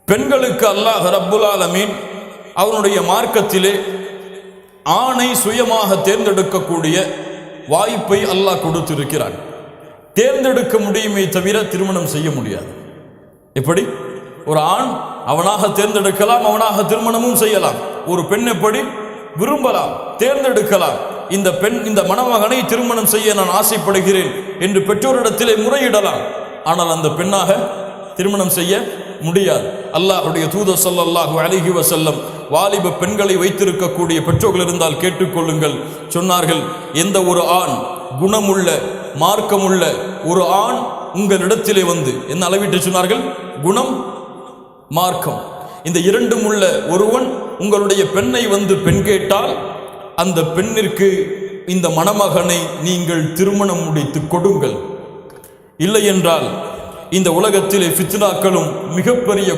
பெண்களுக்கு அல்லாஹ் ரப்புல் ஆலமீன் அவனுடைய மார்க்கத்திலே ஆணை சுயமாக தேர்ந்தெடுக்கக்கூடிய வாய்ப்பை அல்லாஹ் கொடுத்திருக்கிறான். தேர்ந்தெடுக்க முடியுமே தவிர திருமணம் செய்ய முடியாது. எப்படி? ஒரு ஆண் அவனாக தேர்ந்தெடுக்கலாம், அவனாக திருமணமும் செய்யலாம். ஒரு பெண் எப்படி விரும்பலாம், தேர்ந்தெடுக்கலாம். இந்த பெண் இந்த மணமகனை திருமணம் செய்ய நான் ஆசைப்படுகிறேன் என்று பெற்றோரிடத்திலே முறையிடலாம். ஆனால் அந்த பெண்ணாக திருமணம் செய்ய முடியாது. அல்லாஹ்வுடைய தூதர் ஸல்லல்லாஹு அலைஹி வஸல்லம் வாலிப பெண்களை வைத்திருக்கக்கூடிய பெற்றோர்கள் இருந்தால் கேட்டுக்கொள்ளுங்கள் சொன்னார்கள், எந்த ஒரு ஆண் குணமுள்ள மார்க்கமுள்ள ஒரு ஆண் உங்களிடத்திலே வந்து என்ன அளவிட்டு சொன்னார்கள்? குணம், மார்க்கம், இந்த இரண்டும் உள்ள ஒருவன் உங்களுடைய பெண்ணை வந்து பெண் கேட்டால் அந்த பெண்ணிற்கு இந்த மணமகனை நீங்கள் திருமணம் முடித்து கொடுங்கள். இல்லை என்றால் இந்த உலகத்திலே ஃபித்னாக்களும் மிகப்பெரிய